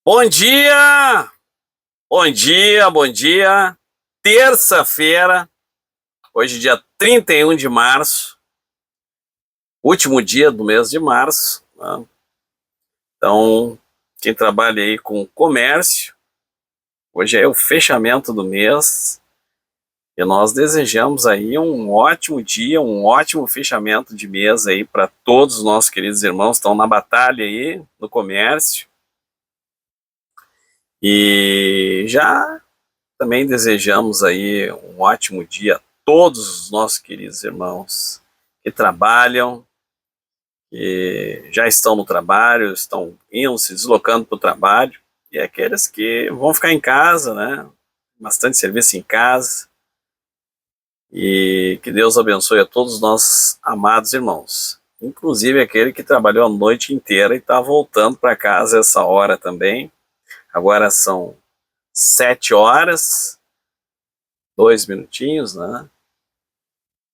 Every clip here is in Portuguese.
Bom dia! Bom dia, bom dia. Terça-feira, hoje dia 31 de março, último dia do mês de março, né? Então, quem trabalha aí com comércio, hoje é o fechamento do mês e nós desejamos aí um ótimo dia, um ótimo fechamento de mês aí para todos os nossos queridos irmãos que estão na batalha aí no comércio. E já também desejamos aí um ótimo dia a todos os nossos queridos irmãos que trabalham, que já estão no trabalho, estão indo, se deslocando para o trabalho, e aqueles que vão ficar em casa, né? Bastante serviço em casa. E que Deus abençoe a todos os nossos amados irmãos, inclusive aquele que trabalhou a noite inteira e está voltando para casa essa hora também. Agora são 7 horas, 2 minutinhos, né?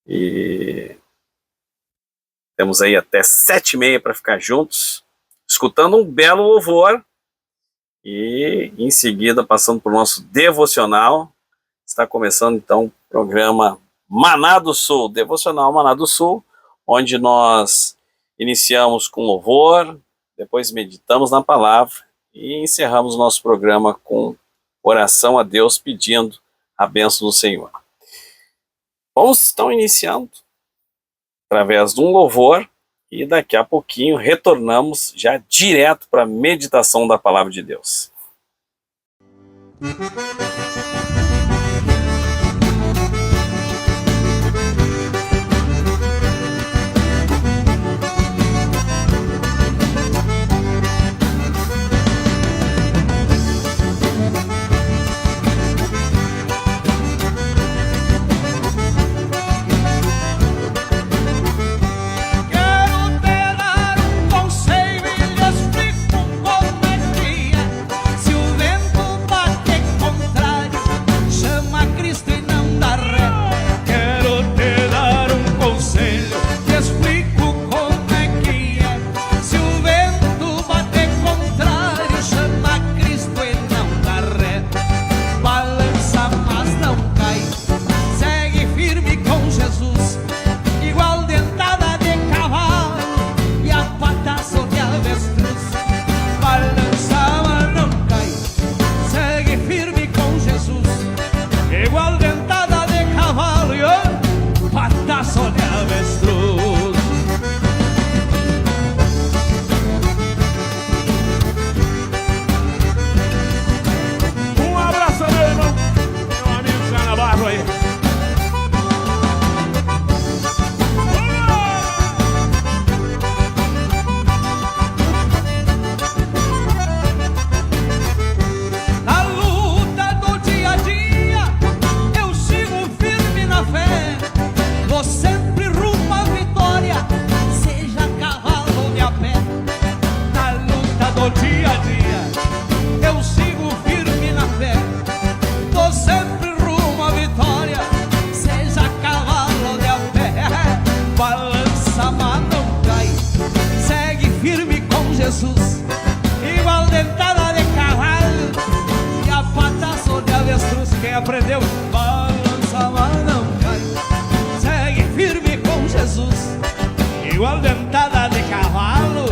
E temos aí até 7h30 para ficar juntos, escutando um belo louvor. E em seguida, passando por nosso devocional, está começando então o programa Maná do Sul, Devocional Maná do Sul, onde nós iniciamos com louvor, depois meditamos na palavra, e encerramos o nosso programa com oração a Deus, pedindo a bênção do Senhor. Vamos então iniciando através de um louvor e daqui a pouquinho retornamos já direto para a meditação da palavra de Deus. Aprendeu, balança, mas não cai. Segue firme com Jesus, igual dentada de cavalo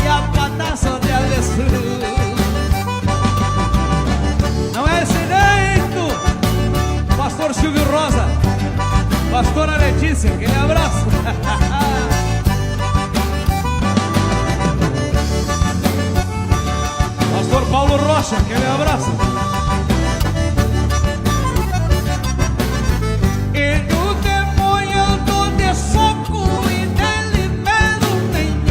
e a pata só de avestruz. Não é esse jeito, pastor Silvio Rosa, pastora Letícia, aquele abraço. Pastor Paulo Rocha, aquele abraço. E do demônio eu dou de soco e dele medo nenhum.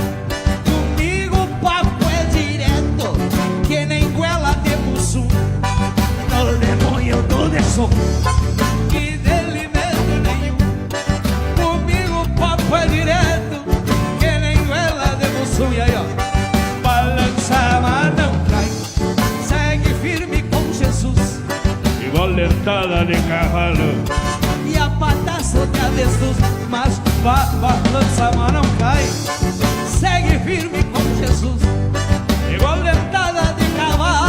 Comigo o papo é direto, que nem goela de mussum. No demônio eu dou de soco e dele medo nenhum. Comigo o papo é direto, que nem goela de mussum. E aí, ó, balança, mas não cai. Segue firme com Jesus, igual dentada de cavalo e a pataça de avestruz, mas balança, mas não cai. Segue firme com Jesus, igual dentada de cavalo.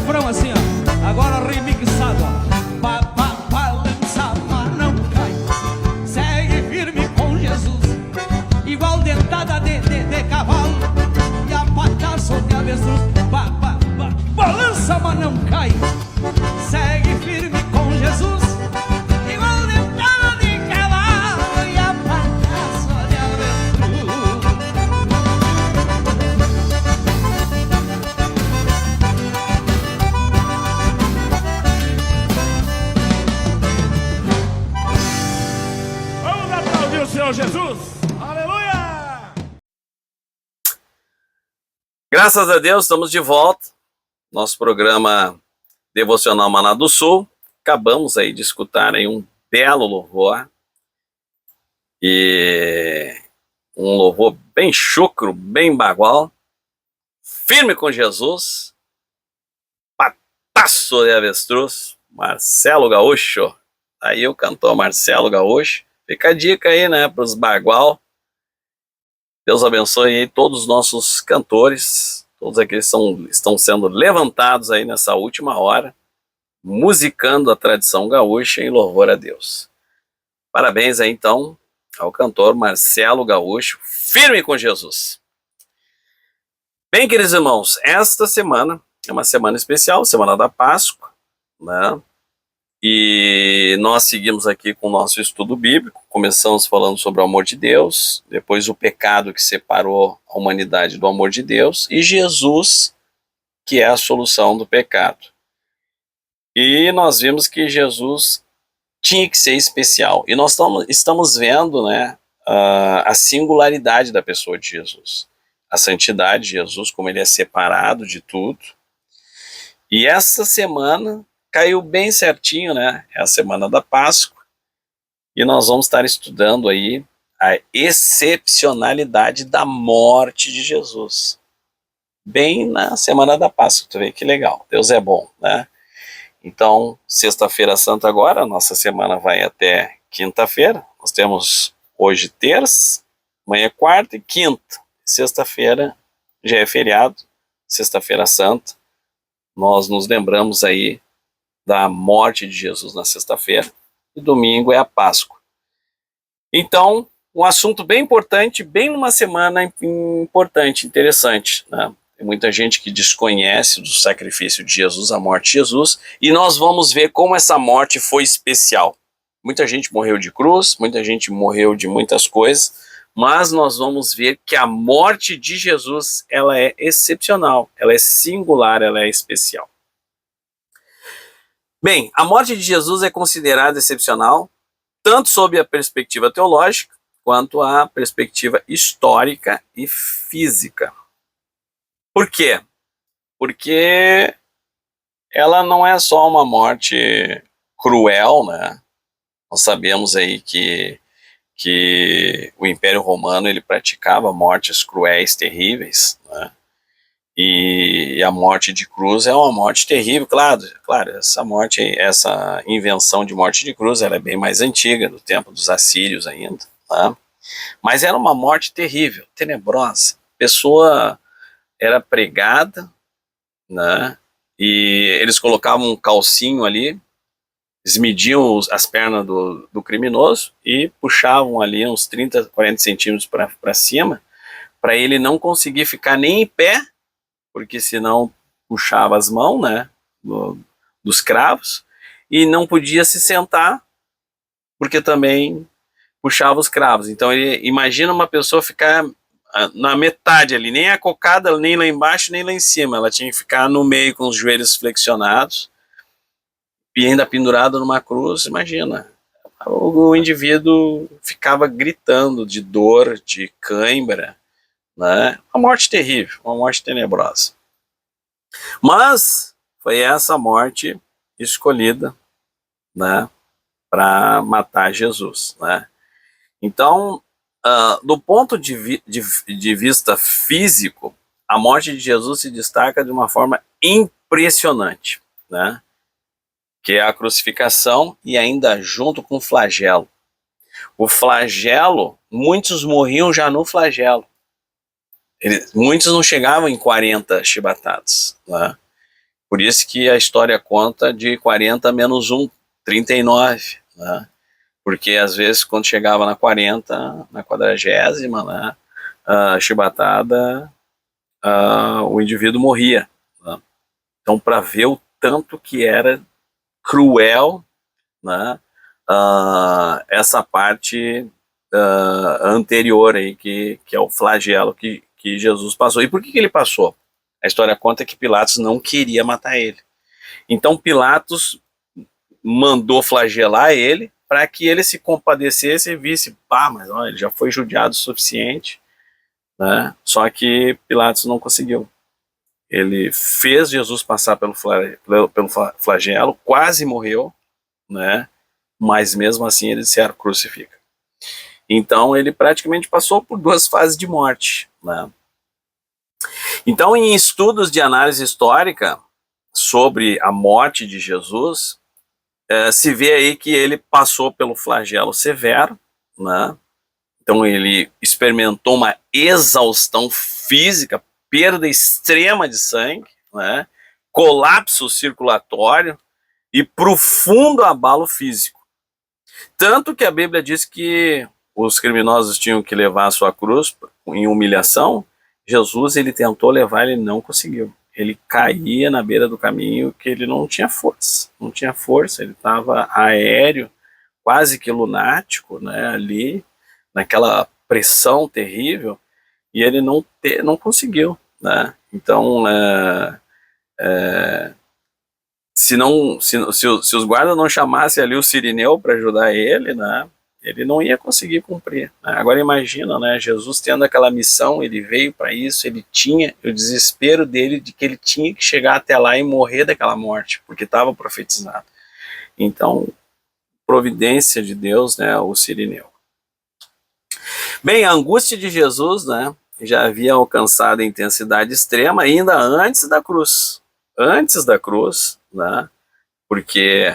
refrão assim, ó. Agora remixado, ó. Balança, mas não cai. Segue firme com Jesus, igual dentada de cavalo e a pataça de avestruz. Balança, mas não cai. Segue firme com Jesus, igual dentada de cavalo e a pataça de avestruz. Vamos aplaudir o Senhor Jesus. Aleluia! Graças a Deus, estamos de volta. Nosso programa Devocional Maná do Sul. Acabamos aí de escutar aí um belo louvor. E um louvor bem chucro, bem bagual. Firme com Jesus. Pataço de avestruz. Marcelo Gaúcho. Aí o cantor Marcelo Gaúcho. Fica a dica aí, né, para os bagual. Deus abençoe aí todos os nossos cantores, todos aqueles que estão sendo levantados aí nessa última hora, musicando a tradição gaúcha em louvor a Deus. Parabéns aí então ao cantor Marcelo Gaúcho, firme com Jesus. Bem, queridos irmãos, esta semana é uma semana especial, semana da Páscoa, né? E nós seguimos aqui com o nosso estudo bíblico. Começamos falando sobre o amor de Deus, depois o pecado que separou a humanidade do amor de Deus, e Jesus, que é a solução do pecado. E nós vimos que Jesus tinha que ser especial. E nós estamos vendo, né, a singularidade da pessoa de Jesus. A santidade de Jesus, como ele é separado de tudo. E essa semana caiu bem certinho, né? É a semana da Páscoa. E nós vamos estar estudando aí a excepcionalidade da morte de Jesus. Bem na semana da Páscoa, tu vê que legal. Deus é bom, né? Então, sexta-feira santa agora, nossa semana vai até quinta-feira. Nós temos hoje terça, amanhã quarta e quinta. Sexta-feira já é feriado, sexta-feira santa. Nós nos lembramos aí da morte de Jesus na sexta-feira, e domingo é a Páscoa. Então, um assunto bem importante, bem numa semana importante, interessante, né? Tem muita gente que desconhece do sacrifício de Jesus, a morte de Jesus, e nós vamos ver como essa morte foi especial. Muita gente morreu de cruz, muita gente morreu de muitas coisas, mas nós vamos ver que a morte de Jesus, ela é excepcional, ela é singular, ela é especial. Bem, a morte de Jesus é considerada excepcional, tanto sob a perspectiva teológica, quanto a perspectiva histórica e física. Por quê? Porque ela não é só uma morte cruel, né? Nós sabemos aí que o Império Romano ele praticava mortes cruéis, terríveis, né? E a morte de cruz é uma morte terrível, claro, essa invenção de morte de cruz, ela é bem mais antiga, do tempo dos assírios ainda, tá? Mas era uma morte terrível, tenebrosa. A pessoa era pregada, né? E eles colocavam um calcinho ali, eles mediam as pernas do criminoso e puxavam ali uns 30, 40 centímetros para cima, para ele não conseguir ficar nem em pé, porque senão puxava as mãos, né, dos cravos, e não podia se sentar, porque também puxava os cravos. Então, imagina uma pessoa ficar na metade ali, nem acocada, nem lá embaixo, nem lá em cima. Ela tinha que ficar no meio com os joelhos flexionados, e ainda pendurado numa cruz, imagina. O indivíduo ficava gritando de dor, de cãibra, né? Uma morte terrível, uma morte tenebrosa. Mas foi essa morte escolhida, né, para matar Jesus, né? Então, do ponto de vista físico, a morte de Jesus se destaca de uma forma impressionante, né? Que é a crucificação e ainda junto com o flagelo. O flagelo, muitos morriam já no flagelo. Muitos não chegavam em 40 chibatadas, né? Por isso que a história conta de 40 menos 1, 39, né? Porque às vezes quando chegava na 40, na 40ª, né, chibatada, o indivíduo morria, né? Então, para ver o tanto que era cruel, né, essa parte anterior aí, que é o flagelo que Jesus passou. E por que ele passou? A história conta que Pilatos não queria matar ele. Então Pilatos mandou flagelar ele para que ele se compadecesse e visse, mas olha, ele já foi judiado o suficiente, né? Só que Pilatos não conseguiu. Ele fez Jesus passar pelo flagelo, quase morreu, né? Mas mesmo assim ele se crucifica. Então ele praticamente passou por 2 fases de morte, né? Então, em estudos de análise histórica sobre a morte de Jesus, se vê aí que ele passou pelo flagelo severo, né? Então ele experimentou uma exaustão física, perda extrema de sangue, né? Colapso circulatório e profundo abalo físico. Tanto que a Bíblia diz que os criminosos tinham que levar a sua cruz em humilhação. Jesus, ele tentou levar, ele não conseguiu. Ele caía na beira do caminho, que ele não tinha força. Não tinha força, ele estava aéreo, quase que lunático, né, ali, naquela pressão terrível, e ele não conseguiu, né? Então, se os guardas não chamassem ali o Cirineu para ajudar ele, né, ele não ia conseguir cumprir, né? Agora imagina, né, Jesus tendo aquela missão, ele veio para isso, ele tinha o desespero dele de que ele tinha que chegar até lá e morrer daquela morte, porque estava profetizado. Então, providência de Deus, né, o Cirineu. Bem, a angústia de Jesus, né, já havia alcançado intensidade extrema ainda antes da cruz. Antes da cruz, né, porque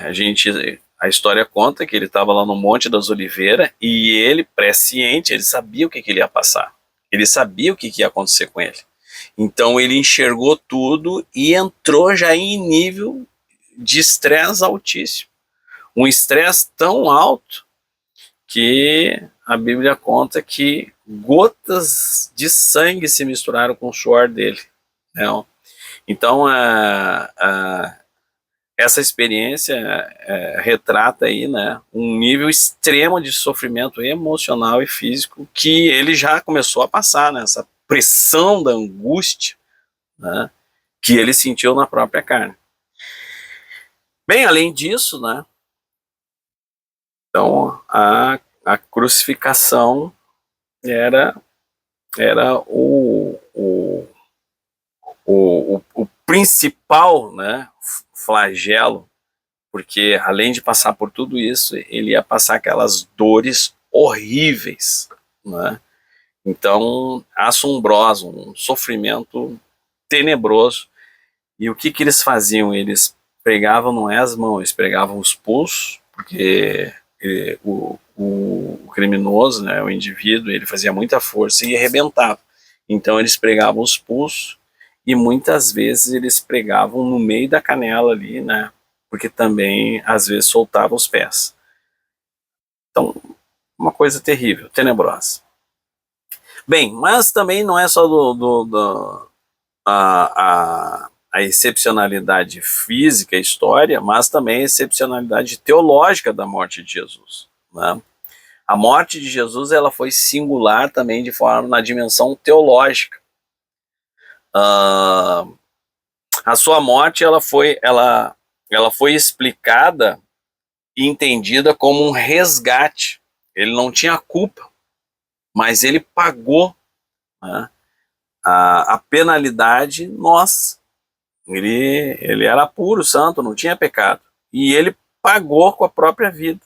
a história conta que ele estava lá no Monte das Oliveiras e ele, presciente, ele sabia o que ele ia passar. Ele sabia o que ia acontecer com ele. Então ele enxergou tudo e entrou já em nível de estresse altíssimo. Um estresse tão alto que a Bíblia conta que gotas de sangue se misturaram com o suor dele, né? Então, essa experiência retrata aí, né, um nível extremo de sofrimento emocional e físico que ele já começou a passar, né, essa pressão da angústia, né, que ele sentiu na própria carne. Bem, além disso, né, então a crucificação era o principal, né, flagelo, porque além de passar por tudo isso, ele ia passar aquelas dores horríveis, né? Então, assombroso, um sofrimento tenebroso. E o que eles faziam? Eles pregavam não é as mãos, eles pregavam os pulsos, porque o criminoso, né, o indivíduo, ele fazia muita força e arrebentava. Então eles pregavam os pulsos e muitas vezes eles pregavam no meio da canela ali, né, porque também às vezes soltavam os pés. Então, uma coisa terrível, tenebrosa. Bem, mas também não é só a excepcionalidade física, a história, mas também a excepcionalidade teológica da morte de Jesus, né? A morte de Jesus, ela foi singular também de forma na dimensão teológica. A sua morte, ela foi explicada e entendida como um resgate. Ele não tinha culpa, mas ele pagou, né, a penalidade nossa. Ele era puro, santo, não tinha pecado. E ele pagou com a própria vida,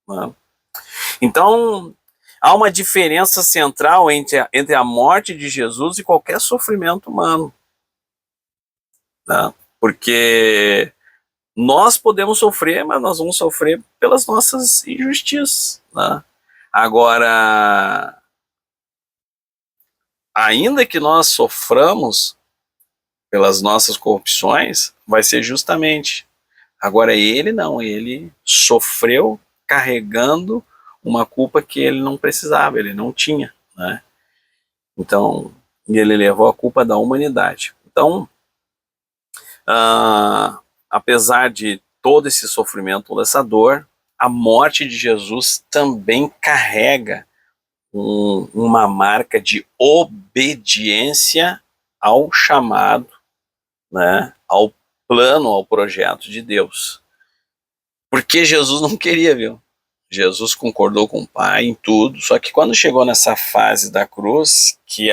né? Então, há uma diferença central entre a morte de Jesus e qualquer sofrimento humano, né? Porque nós podemos sofrer, mas nós vamos sofrer pelas nossas injustiças, né? Agora, ainda que nós soframos, pelas nossas corrupções, vai ser justamente. Agora ele não, ele sofreu carregando uma culpa que ele não precisava, ele não tinha, né? Então, ele levou a culpa da humanidade. Então, apesar de todo esse sofrimento, toda essa dor, a morte de Jesus também carrega uma marca de obediência ao chamado, né, ao plano, ao projeto de Deus. Porque Jesus não queria, viu? Jesus concordou com o Pai em tudo, só que quando chegou nessa fase da cruz, que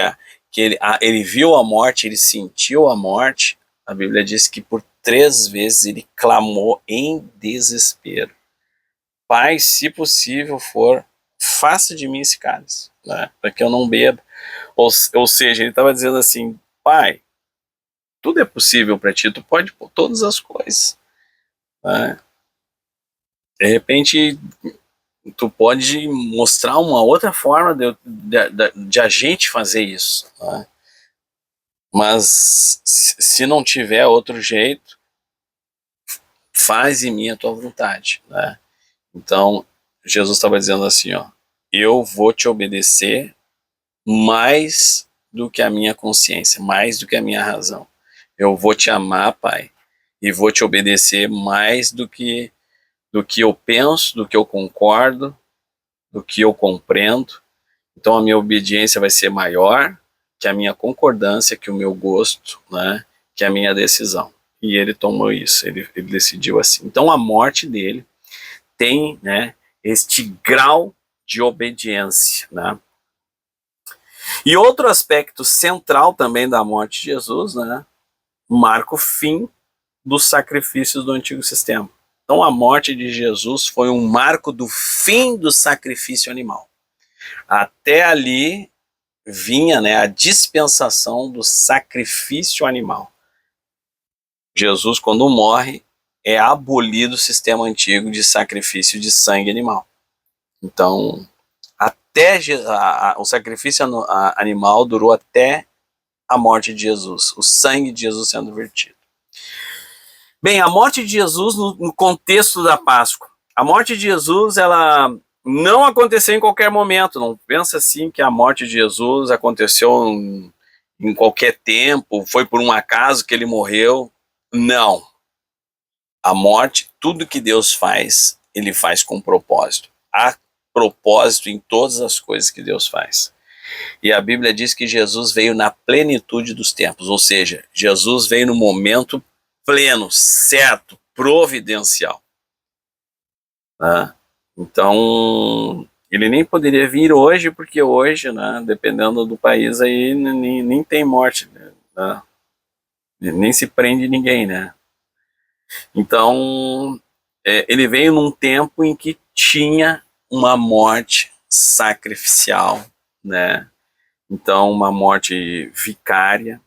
ele viu a morte, ele sentiu a morte, a Bíblia diz que por 3 vezes ele clamou em desespero: Pai, se possível for, faça de mim esse cálice, né, para que eu não beba. Ou seja, ele estava dizendo assim: Pai, tudo é possível para ti, tu pode pôr todas as coisas, né? De repente, tu pode mostrar uma outra forma de a gente fazer isso, né? Mas se não tiver outro jeito, faz em mim a tua vontade, né? Então, Jesus estava dizendo assim, ó: eu vou te obedecer mais do que a minha consciência, mais do que a minha razão. Eu vou te amar, Pai, e vou te obedecer mais do que eu penso, do que eu concordo, do que eu compreendo. Então a minha obediência vai ser maior que a minha concordância, que o meu gosto, né, que a minha decisão. E ele tomou isso, ele decidiu assim. Então a morte dele tem, né, este grau de obediência, né? E outro aspecto central também da morte de Jesus, né, marca o fim dos sacrifícios do antigo sistema. Então a morte de Jesus foi um marco do fim do sacrifício animal. Até ali vinha, né, a dispensação do sacrifício animal. Jesus, quando morre, é abolido o sistema antigo de sacrifício de sangue animal. Então, até o sacrifício animal durou até a morte de Jesus, o sangue de Jesus sendo vertido. Bem, a morte de Jesus no contexto da Páscoa. A morte de Jesus, ela não aconteceu em qualquer momento. Não pensa assim que a morte de Jesus aconteceu em qualquer tempo, foi por um acaso que ele morreu. Não. A morte, tudo que Deus faz, ele faz com propósito. Há propósito em todas as coisas que Deus faz. E a Bíblia diz que Jesus veio na plenitude dos tempos, ou seja, Jesus veio no momento pleno, certo, providencial. Né? Então, ele nem poderia vir hoje, porque hoje, né, dependendo do país, aí nem tem morte, né? Nem se prende ninguém, né? Então, ele veio num tempo em que tinha uma morte sacrificial, né? Então, uma morte vicária.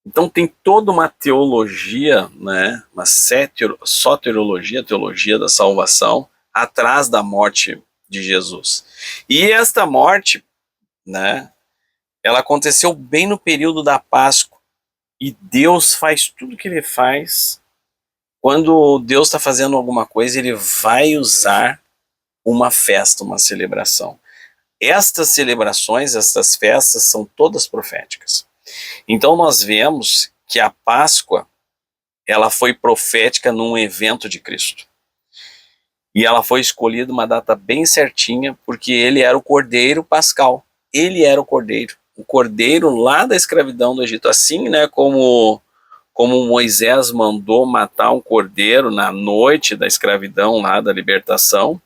Então tem toda uma teologia, né, uma soteriologia, teologia da salvação, atrás da morte de Jesus. E esta morte, né, ela aconteceu bem no período da Páscoa. E Deus faz tudo o que ele faz. Quando Deus está fazendo alguma coisa, ele vai usar uma festa, uma celebração. Estas celebrações, estas festas são todas proféticas. Então nós vemos que a Páscoa, ela foi profética num evento de Cristo. E ela foi escolhida uma data bem certinha, porque ele era o Cordeiro Pascal. Ele era o Cordeiro lá da escravidão do Egito. Assim, né, como Moisés mandou matar um cordeiro na noite da escravidão lá da libertação.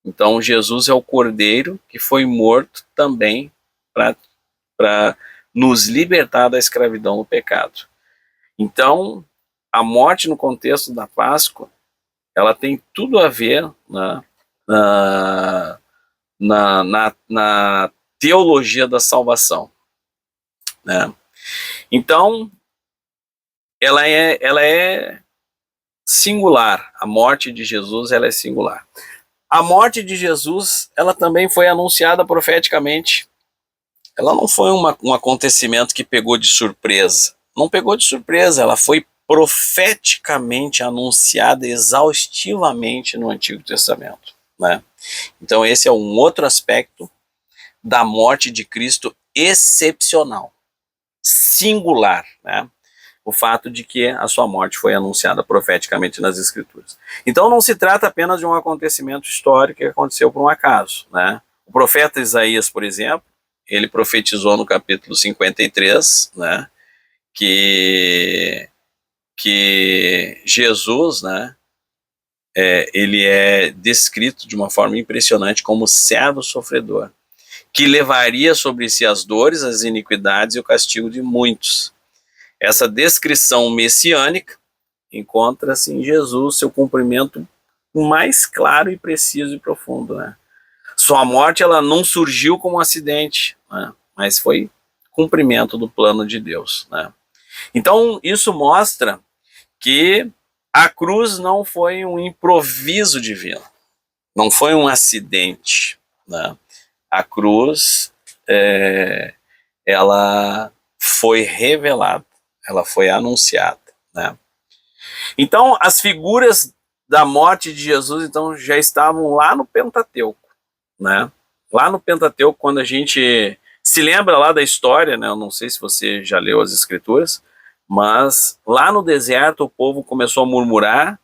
Então Jesus é o Cordeiro que foi morto também para nos libertar da escravidão do pecado. Então, a morte no contexto da Páscoa, ela tem tudo a ver, né, na teologia da salvação, né? Então, ela é singular. A morte de Jesus, ela é singular. A morte de Jesus, ela também foi anunciada profeticamente. Ela não foi um acontecimento que pegou de surpresa. não pegou de surpresa, ela foi profeticamente anunciada exaustivamente no Antigo Testamento, né? Então esse é um outro aspecto da morte de Cristo excepcional, singular, né? O fato de que a sua morte foi anunciada profeticamente nas Escrituras. Então não se trata apenas de um acontecimento histórico que aconteceu por um acaso, né? O profeta Isaías, por exemplo, ele profetizou no capítulo 53, né, que Jesus, né, ele é descrito de uma forma impressionante como servo sofredor, que levaria sobre si as dores, as iniquidades e o castigo de muitos. Essa descrição messiânica encontra-se em Jesus, seu cumprimento mais claro e preciso e profundo, né? Sua morte, ela não surgiu como um acidente, né? Mas foi cumprimento do plano de Deus, né? Então isso mostra que a cruz não foi um improviso divino, não foi um acidente, né? A cruz, ela foi revelada, ela foi anunciada, né? Então as figuras da morte de Jesus então já estavam lá no Pentateuco, né? Lá no Pentateuco, quando a gente se lembra lá da história, né? Eu não sei se você já leu as Escrituras, mas lá no deserto o povo começou a murmurar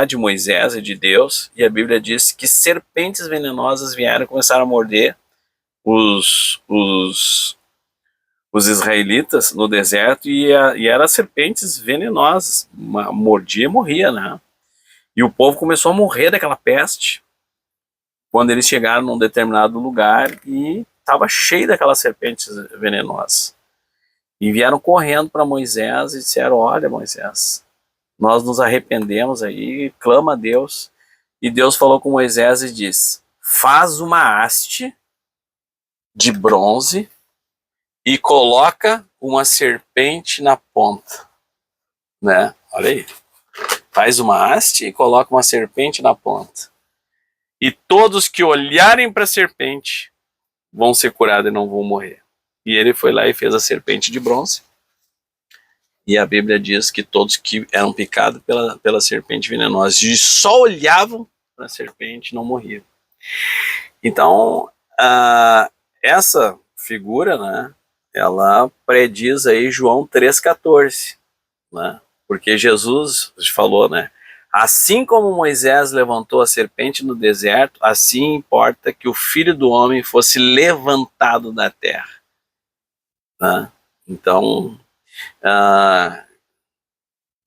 de Moisés e de Deus, e a Bíblia diz que serpentes venenosas vieram e começaram a morder os israelitas no deserto, e eram serpentes venenosas, mordia e morria, né? E o povo começou a morrer daquela peste quando eles chegaram num determinado lugar e estava cheio daquelas serpentes venenosas. E vieram correndo para Moisés e disseram: olha, Moisés, nós nos arrependemos aí, clama a Deus. E Deus falou com Moisés e disse: faz uma haste de bronze e coloca uma serpente na ponta, né? Olha aí, faz uma haste e coloca uma serpente na ponta. E todos que olharem para a serpente vão ser curados e não vão morrer. E ele foi lá e fez a serpente de bronze. E a Bíblia diz que todos que eram picados pela serpente venenosa e só olhavam para a serpente não morriam. Então, essa figura, né, ela prediz aí João 3,14, né? Porque Jesus falou, né? Assim como Moisés levantou a serpente no deserto, assim importa que o Filho do Homem fosse levantado da terra, né? Então, a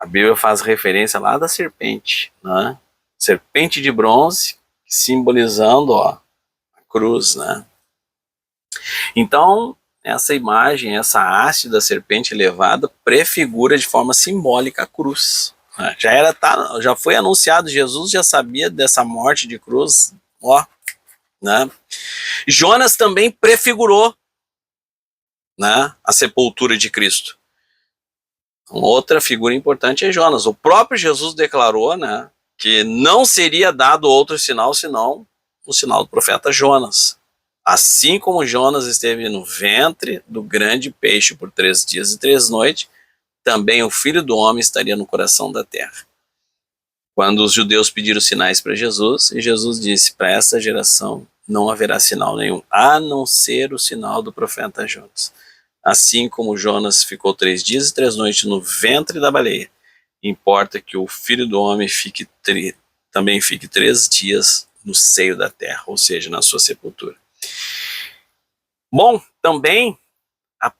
Bíblia faz referência lá da serpente, né? Serpente de bronze, simbolizando, ó, a cruz, né? Então, essa imagem, essa haste da serpente elevada prefigura de forma simbólica a cruz. Já foi anunciado, Jesus já sabia dessa morte de cruz, ó, né? Jonas também prefigurou, né, a sepultura de Cristo. Outra figura importante é Jonas. O próprio Jesus declarou, né, que não seria dado outro sinal senão o sinal do profeta Jonas. Assim como Jonas esteve no ventre do grande peixe por 3 dias e 3 noites, também o Filho do Homem estaria no coração da terra. Quando os judeus pediram sinais para Jesus, e Jesus disse: para essa geração não haverá sinal nenhum, a não ser o sinal do profeta Jonas. Assim como Jonas ficou 3 dias e 3 noites no ventre da baleia, importa que o Filho do Homem também fique 3 dias no seio da terra, ou seja, na sua sepultura. Bom, também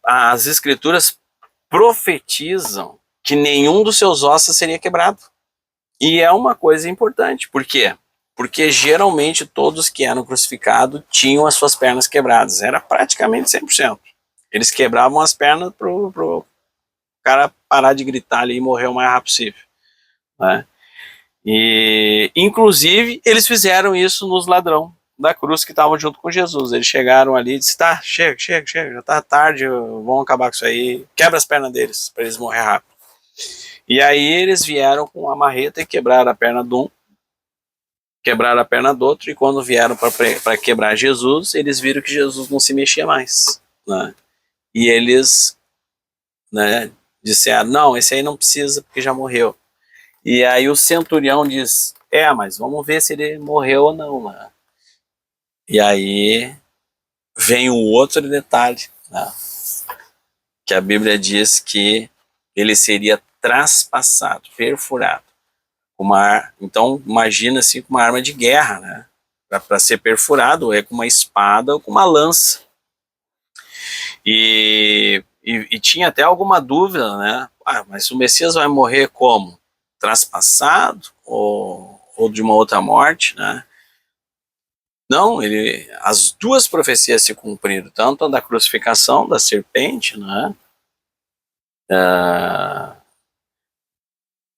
as Escrituras profetizam que nenhum dos seus ossos seria quebrado. E é uma coisa importante. Por quê? Porque geralmente todos que eram crucificados tinham as suas pernas quebradas. Era praticamente 100%. Eles quebravam as pernas pro cara parar de gritar ali e morrer o mais rápido possível, né? E, inclusive, eles fizeram isso nos ladrões da cruz que estavam junto com Jesus. Eles chegaram ali e disseram: tá, chega, já tá tarde, vamos acabar com isso aí. Quebra as pernas deles, para eles morrer rápido. E aí eles vieram com uma marreta e quebraram a perna de um, quebraram a perna do outro, e quando vieram para quebrar Jesus, eles viram que Jesus não se mexia mais, né? E eles né, disseram, não, esse aí não precisa porque já morreu. E aí o centurião diz, mas vamos ver se ele morreu ou não, né? E aí vem o outro detalhe, né, que a Bíblia diz que ele seria traspassado, perfurado. Então imagina assim com uma arma de guerra, né? Para ser perfurado é com uma espada ou com uma lança. E tinha até alguma dúvida, né? Mas o Messias vai morrer como? Traspassado ou de uma outra morte, né? Não, as duas profecias se cumpriram, tanto a da crucificação da serpente, né?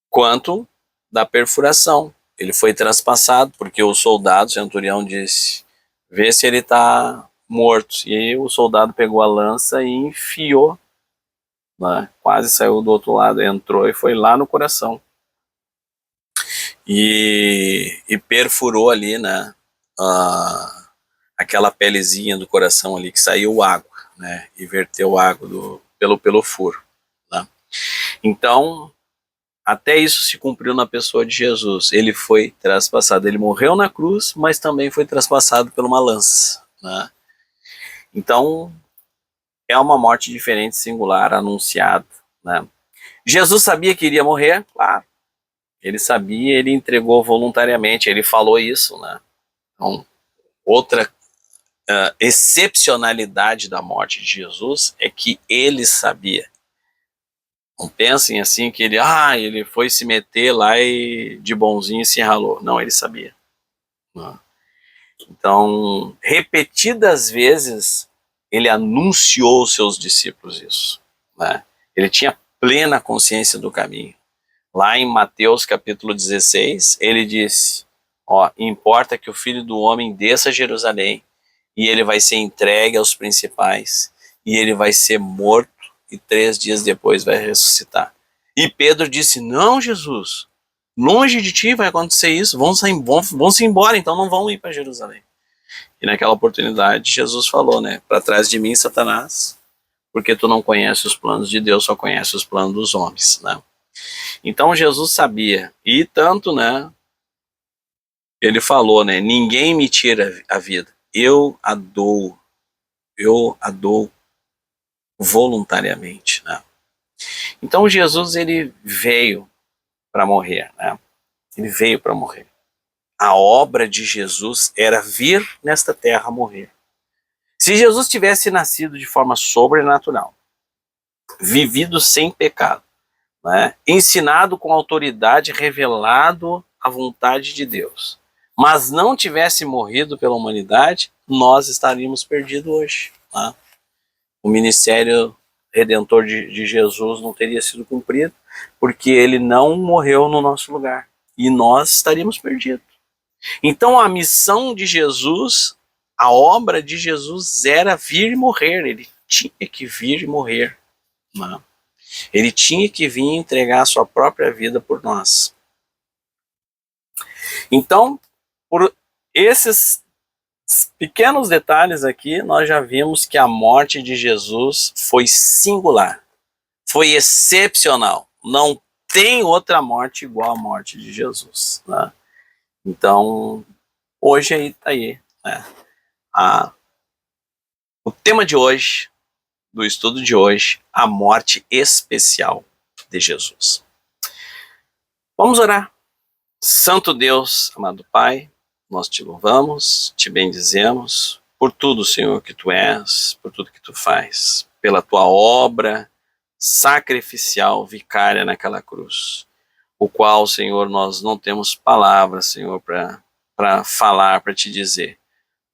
Quanto da perfuração. Ele foi traspassado porque o soldado, o centurião, disse, vê se ele está morto. E aí o soldado pegou a lança e enfiou, né? Quase saiu do outro lado, entrou e foi lá no coração. E perfurou ali, né, aquela pelezinha do coração ali, que saiu água, né, e verteu água pelo furo, né? Então, até isso se cumpriu na pessoa de Jesus. Ele foi traspassado, ele morreu na cruz, mas também foi traspassado por uma lança, né? Então, é uma morte diferente, singular, anunciada, né? Jesus sabia que iria morrer? Claro. Ele sabia, ele entregou voluntariamente, ele falou isso, né? Então, outra excepcionalidade da morte de Jesus é que ele sabia. Não pensem assim que ele foi se meter lá e de bonzinho se ralou. Não, ele sabia. Não. Então, repetidas vezes, ele anunciou aos seus discípulos isso, né? Ele tinha plena consciência do caminho. Lá em Mateus capítulo 16, ele disse, importa que o Filho do Homem desça a Jerusalém, e ele vai ser entregue aos principais, e ele vai ser morto, e 3 dias depois vai ressuscitar. E Pedro disse, não, Jesus, longe de ti vai acontecer isso, vão-se embora, então não vão ir para Jerusalém. E naquela oportunidade Jesus falou, né, para trás de mim, Satanás, porque tu não conheces os planos de Deus, só conheces os planos dos homens, né? Então Jesus sabia, e tanto, né, ele falou, né, ninguém me tira a vida, eu a dou voluntariamente, né? Então Jesus, ele veio para morrer, né? Ele veio para morrer. A obra de Jesus era vir nesta terra morrer. Se Jesus tivesse nascido de forma sobrenatural, vivido sem pecado, né, ensinado com autoridade, revelado a vontade de Deus, mas não tivesse morrido pela humanidade, nós estaríamos perdidos hoje, né? O ministério redentor de Jesus não teria sido cumprido, porque ele não morreu no nosso lugar, e nós estaríamos perdidos. Então a missão de Jesus, a obra de Jesus era vir e morrer, ele tinha que vir e morrer, né? Ele tinha que vir entregar a sua própria vida por nós. Então, por esses pequenos detalhes aqui, nós já vimos que a morte de Jesus foi singular, foi excepcional. Não tem outra morte igual à morte de Jesus, né? Então, hoje está aí, né, o tema de hoje, do estudo de hoje, a morte especial de Jesus. Vamos orar. Santo Deus, amado Pai, nós te louvamos, te bendizemos por tudo, Senhor, que tu és, por tudo que tu faz, pela tua obra sacrificial, vicária naquela cruz, o qual, Senhor, nós não temos palavras, Senhor, para falar, para te dizer,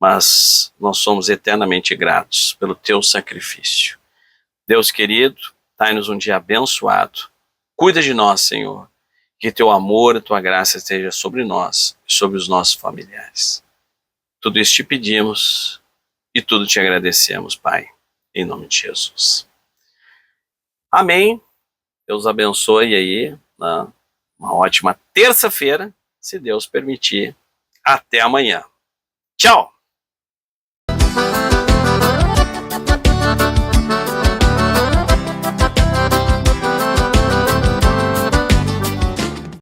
mas nós somos eternamente gratos pelo teu sacrifício. Deus querido, dai-nos um dia abençoado. Cuida de nós, Senhor. Que teu amor e tua graça esteja sobre nós e sobre os nossos familiares. Tudo isso te pedimos e tudo te agradecemos, Pai, em nome de Jesus. Amém. Deus abençoe aí, né? Uma ótima terça-feira, se Deus permitir. Até amanhã. Tchau!